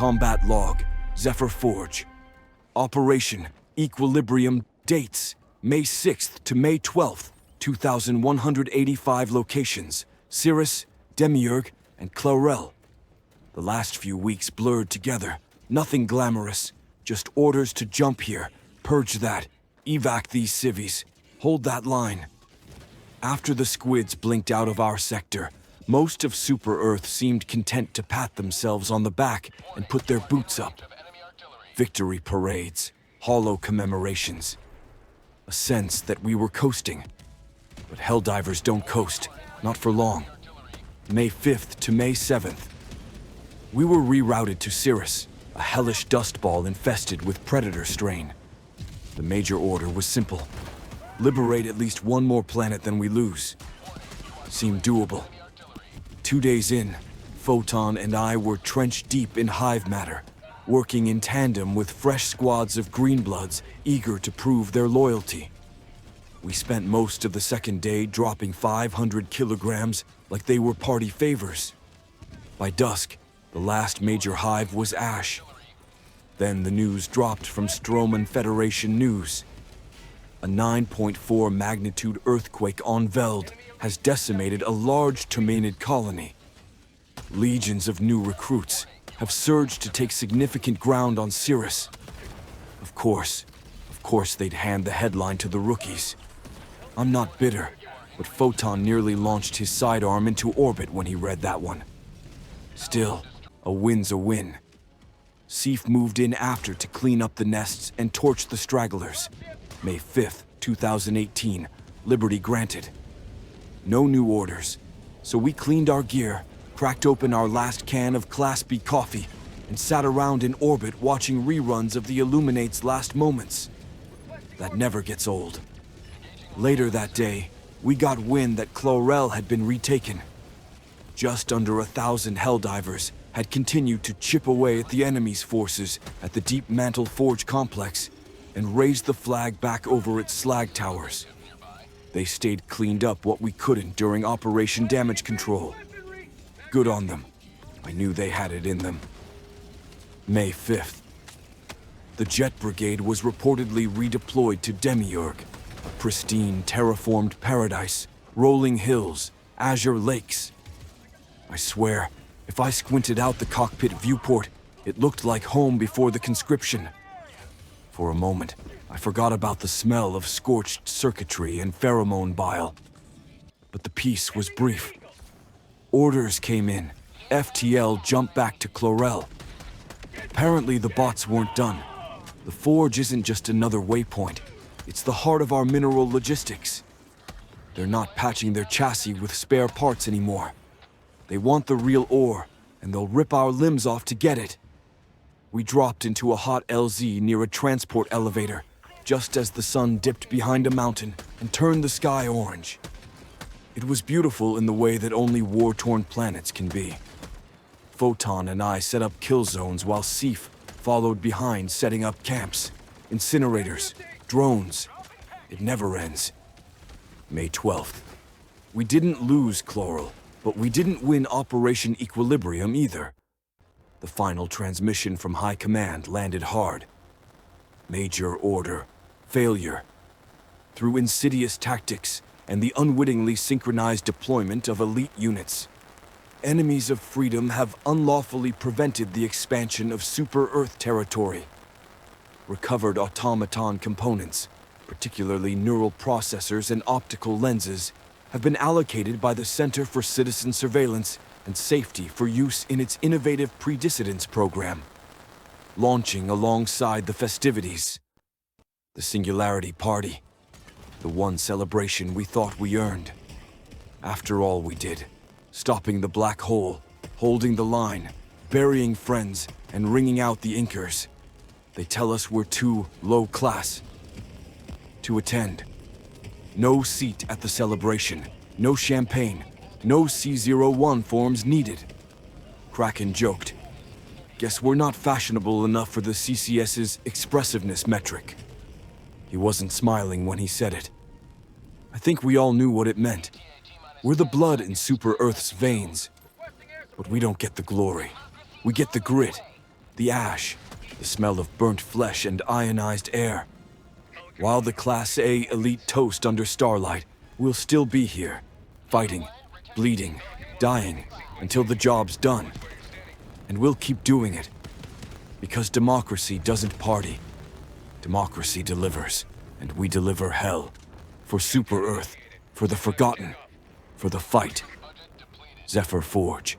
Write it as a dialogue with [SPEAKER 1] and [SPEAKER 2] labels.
[SPEAKER 1] Combat Log, Zephyr Forge. Operation Equilibrium. Dates: May 6th to May 12th, 2,185 locations: Cirrus, Demiurge, and Chlorel. The last few weeks blurred together. Nothing glamorous. Just orders to jump here, purge that, evac these civvies, hold that line. After the squids blinked out of our sector, most of Super Earth seemed content to pat themselves on the back and put their boots up. Victory parades, hollow commemorations. A sense that we were coasting. But Helldivers don't coast, not for long. May 5th to May 7th. We were rerouted to Cirrus, a hellish dust ball infested with predator strain. The major order was simple. Liberate at least one more planet than we lose. Seemed doable. 2 days in, Photon and I were trenched deep in hive matter, working in tandem with fresh squads of greenbloods eager to prove their loyalty. We spent most of the second day dropping 500 kilograms like they were party favors. By dusk, the last major hive was ash. Then the news dropped from Stroman Federation News. A 9.4 magnitude earthquake on Veld has decimated a large Terminid colony. Legions of new recruits have surged to take significant ground on Cirrus. Of course they'd hand the headline to the rookies. I'm not bitter, but Photon nearly launched his sidearm into orbit when he read that one. Still, a win's a win. Seif moved in after to clean up the nests and torch the stragglers. May 5th, 2018, liberty granted. No new orders, so we cleaned our gear, cracked open our last can of Class B coffee, and sat around in orbit watching reruns of the Illuminate's last moments. That never gets old. Later that day, we got wind that Chlorel had been retaken. Just under 1,000 Helldivers had continued to chip away at the enemy's forces at the Deep Mantle Forge complex and raised the flag back over its slag towers. They stayed cleaned up what we couldn't during Operation Damage Control. Good on them. I knew they had it in them. May 5th. The Jet Brigade was reportedly redeployed to Demiurge, a pristine, terraformed paradise, rolling hills, azure lakes. I swear, if I squinted out the cockpit viewport, it looked like home before the conscription. For a moment, I forgot about the smell of scorched circuitry and pheromone bile. But the peace was brief. Orders came in. FTL jumped back to Chlorel. Apparently the bots weren't done. The Forge isn't just another waypoint. It's the heart of our mineral logistics. They're not patching their chassis with spare parts anymore. They want the real ore, and they'll rip our limbs off to get it. We dropped into a hot LZ near a transport elevator, just as the sun dipped behind a mountain and turned the sky orange. It was beautiful in the way that only war-torn planets can be. Photon and I set up kill zones while Seif followed behind, setting up camps, incinerators, drones. It never ends. May 12th. We didn't lose Chlorel, but we didn't win Operation Equilibrium either. The final transmission from High Command landed hard. Major order. Failure. Through insidious tactics and the unwittingly synchronized deployment of elite units, enemies of freedom have unlawfully prevented the expansion of Super Earth territory. Recovered automaton components, particularly neural processors and optical lenses, have been allocated by the Center for Citizen Surveillance and Safety for use in its innovative pre-dissidence program, launching alongside the festivities. The Singularity Party, the one celebration we thought we earned. After all we did, stopping the black hole, holding the line, burying friends, and wringing out the Inkers. They tell us we're too low class to attend. No seat at the celebration, no champagne, no C01 forms needed. Kraken joked. Guess we're not fashionable enough for the CCS's expressiveness metric. He wasn't smiling when he said it. I think we all knew what it meant. We're the blood in Super Earth's veins. But we don't get the glory. We get the grit, the ash, the smell of burnt flesh and ionized air. While the Class A elite toast under starlight, we'll still be here, fighting, bleeding, dying, until the job's done. And we'll keep doing it. Because democracy doesn't party. Democracy delivers, and we deliver hell. For Super Earth, for the Forgotten, for the fight. Zephyr Forge.